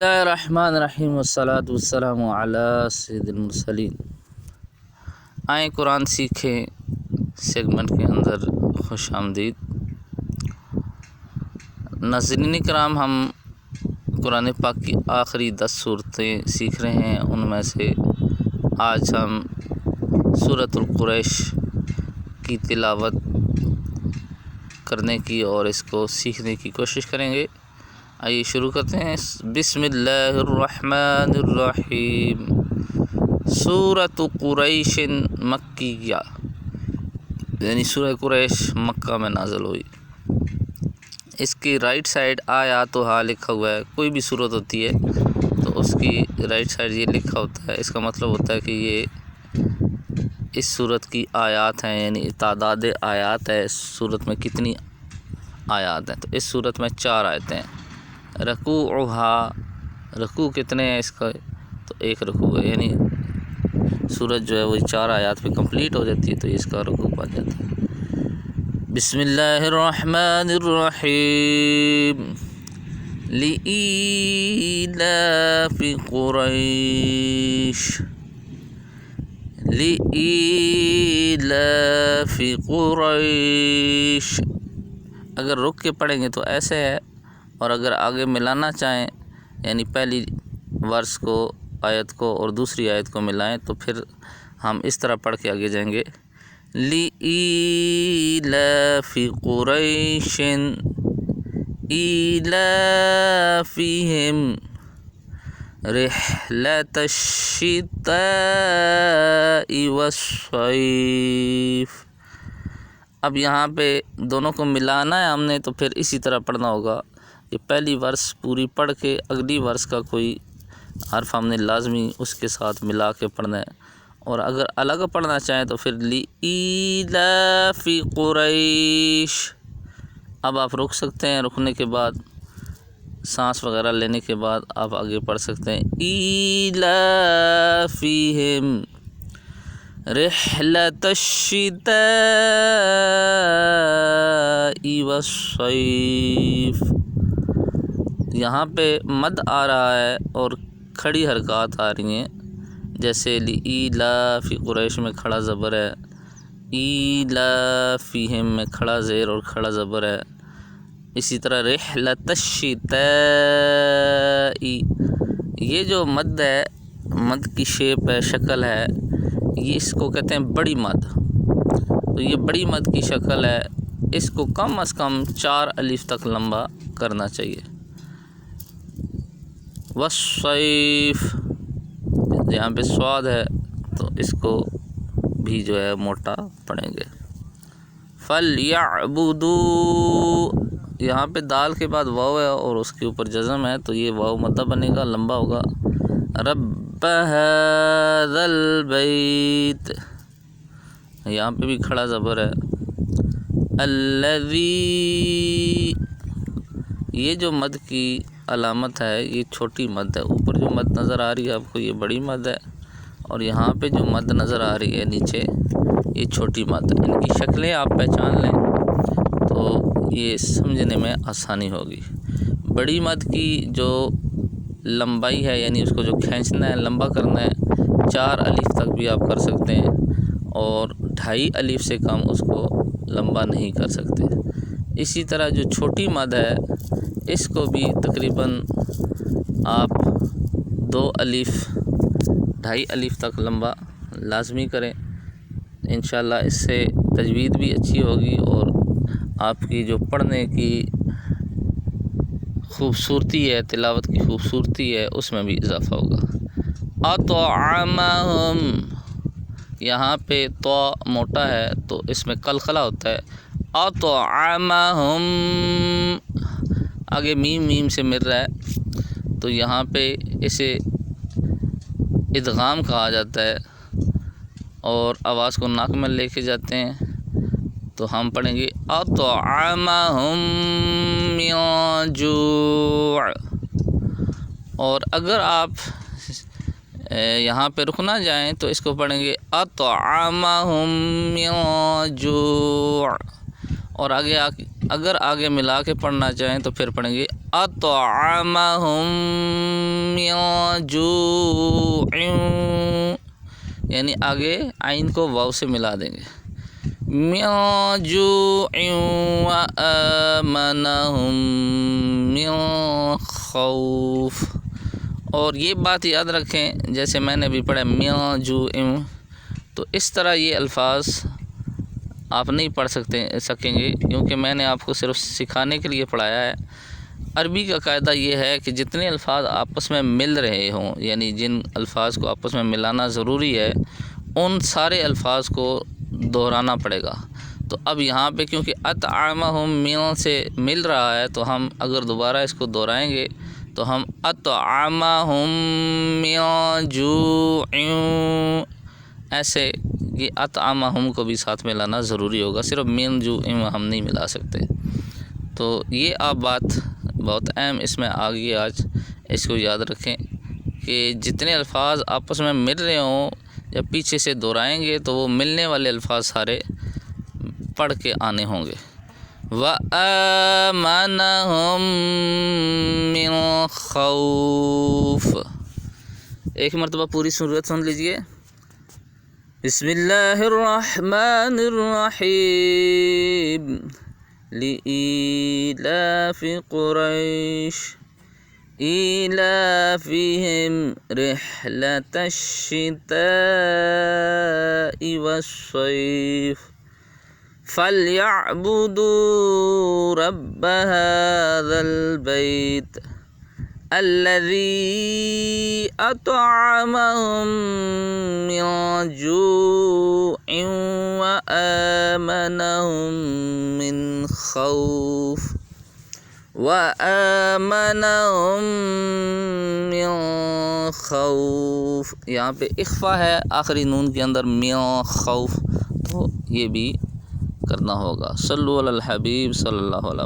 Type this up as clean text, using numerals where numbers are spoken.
بسم اللہ الرحمن الرحیم والصلاة والسلام علی سید المرسلین۔ آئیں قرآن سیکھیں سیگمنٹ کے اندر خوش آمدید۔ ناظرین کرام، ہم قرآن پاک کی آخری 10 صورتیں سیکھ رہے ہیں۔ ان میں سے آج ہم سورۃ القریش کی تلاوت کرنے کی اور اس کو سیکھنے کی کوشش کریں گے۔ آئیے شروع کرتے ہیں۔ بسم اللہ الرحمن الرحیم۔ سورۃ قریش مکیہ، یعنی سورہ قریش مکہ میں نازل ہوئی۔ اس کی رائٹ سائڈ آیاتھا لکھا ہوا ہے۔ کوئی بھی صورت ہوتی ہے تو اس کی رائٹ سائڈ یہ لکھا ہوتا ہے، اس کا مطلب ہوتا ہے کہ یہ اس صورت کی آیات ہیں، یعنی تعداد آیات ہے۔ اس صورت میں کتنی آیات ہیں؟ تو اس صورت میں 4 آیتیں ہیں۔ رکوعہا، رکوع کتنے ہیں اس کا؟ تو 1 رکوع ہے، یعنی سورت جو ہے وہ 4 آیات پہ کمپلیٹ ہو جاتی ہے، تو اس کا رکوع بن جاتا ہے۔ بسم اللہ الرحمن الرحیم۔ لإیلاف قریش، لإیلاف قریش۔ اگر رک کے پڑھیں گے تو ایسے ہے، اور اگر آگے ملانا چاہیں، یعنی پہلی ورس کو، آیت کو اور دوسری آیت کو ملائیں، تو پھر ہم اس طرح پڑھ کے آگے جائیں گے۔ لِإِيلَافِ قُرَيْشٍ إِيلَافِهِمْ رِحْلَةَ الشِّتَاءِ وَالصَّيْفِ۔ اب یہاں پہ دونوں کو ملانا ہے ہم نے، تو پھر اسی طرح پڑھنا ہوگا کہ پہلی ورس پوری پڑھ کے اگلی ورس کا کوئی حرف ہم نے لازمی اس کے ساتھ ملا کے پڑھنا ہے، اور اگر الگ پڑھنا چاہیں تو پھر لِإِيلَافِ قُرَيْشٍ۔ اب آپ رک سکتے ہیں، رکنے کے بعد سانس وغیرہ لینے کے بعد آپ آگے پڑھ سکتے ہیں۔ إِيلَافِهِمْ رِحْلَةَ الشِّتَاءِ وَالصَّيْفِ۔ یہاں پہ مد آ رہا ہے اور کھڑی حرکات آ رہی ہیں، جیسے لِإِيلَافِ قریش میں کھڑا زبر ہے، إِيلَافِهِمْ میں کھڑا زیر اور کھڑا زبر ہے۔ اسی طرح رِحْلَةَ الشِّتَاءِ، یہ جو مد ہے، مد کی شیپ ہے، شکل ہے، یہ اس کو کہتے ہیں بڑی مد۔ تو یہ بڑی مد کی شکل ہے، اس کو کم از کم 4 الف تک لمبا کرنا چاہیے۔ والصیف، یہاں پہ صاد ہے تو اس کو بھی جو ہے موٹا پڑھیں گے۔ فَلْيَعْبُدُوا، یہاں پہ دال کے بعد واو ہے اور اس کے اوپر جزم ہے، تو یہ واو مدہ بنے گا، لمبا ہوگا۔ رَبَّ هَذَا الْبَيْتِ، یہاں پہ بھی کھڑا زبر ہے۔ الَّذِي، یہ جو مد کی علامت ہے یہ چھوٹی مد ہے۔ اوپر جو مد نظر آ رہی ہے آپ کو یہ بڑی مد ہے، اور یہاں پہ جو مد نظر آ رہی ہے نیچے یہ چھوٹی مد ہے۔ ان کی شکلیں آپ پہچان لیں تو یہ سمجھنے میں آسانی ہوگی۔ بڑی مد کی جو لمبائی ہے، یعنی اس کو جو کھینچنا ہے، لمبا کرنا ہے، 4 الف تک بھی آپ کر سکتے ہیں، اور 2.5 الف سے کم اس کو لمبا نہیں کر سکتے۔ اسی طرح جو چھوٹی مد ہے اس کو بھی تقریباً آپ 2 الف 2.5 الف تک لمبا لازمی کریں۔ انشاءاللہ اس سے تجوید بھی اچھی ہوگی اور آپ کی جو پڑھنے کی خوبصورتی ہے، تلاوت کی خوبصورتی ہے، اس میں بھی اضافہ ہوگا۔ اطعمہم، یہاں پہ تو موٹا ہے تو اس میں قلقلہ ہوتا ہے۔ اطعمہم، آگے میم سے مل رہا ہے تو یہاں پہ اسے ادغام کہا جاتا ہے، اور آواز کو ناک میں لے کے جاتے ہیں، تو ہم پڑھیں گے اطعمہم من جوع۔ اور اگر آپ یہاں پہ رکنا جائیں تو اس کو پڑھیں گے اطعمہم من جوع، اور آگے اگر آگے ملا کے پڑھنا چاہیں تو پھر پڑھیں گے اطعمہم من جوع، یعنی آگے عین کو واو سے ملا دیں گے، من جوع وآمنہم من خوف۔ اور یہ بات یاد رکھیں، جیسے میں نے ابھی پڑھا من جوع، تو اس طرح یہ الفاظ آپ نہیں پڑھ سکیں گے، کیونکہ میں نے آپ کو صرف سکھانے کے لیے پڑھایا ہے۔ عربی کا قاعدہ یہ ہے کہ جتنے الفاظ آپس میں مل رہے ہوں، یعنی جن الفاظ کو آپس میں ملانا ضروری ہے، ان سارے الفاظ کو دہرانا پڑے گا۔ تو اب یہاں پہ کیونکہ اطعمہم من سے مل رہا ہے، تو ہم اگر دوبارہ اس کو دہرائیں گے تو ہم اطعمہم من جوع، ایسے یہ اطعمہم کو بھی ساتھ میں لانا ضروری ہوگا، صرف من جوع ہم نہیں ملا سکتے۔ تو یہ آپ بات بہت اہم اس میں آ گئی آج، اس کو یاد رکھیں کہ جتنے الفاظ آپس میں مل رہے ہوں، جب پیچھے سے دہرائیں گے تو وہ ملنے والے الفاظ سارے پڑھ کے آنے ہوں گے۔ وَآمَنَهُم مِّن خَوْفٍ۔ ایک مرتبہ پوری سورت سن لیجئے۔ بسم اللہ الرحمن الرحیم، لإیلاف قریش ایلافہم رحلة الشتاء والصیف فلیعبدوا رب هذا البیت الذی اطعمہم من جوع وآمنہم من خوف یہاں پہ اخفا ہے آخری نون کے اندر، من خوف، تو یہ بھی کرنا ہوگا۔ صلو علی الحبیب صلی اللہ علیہ وسلم۔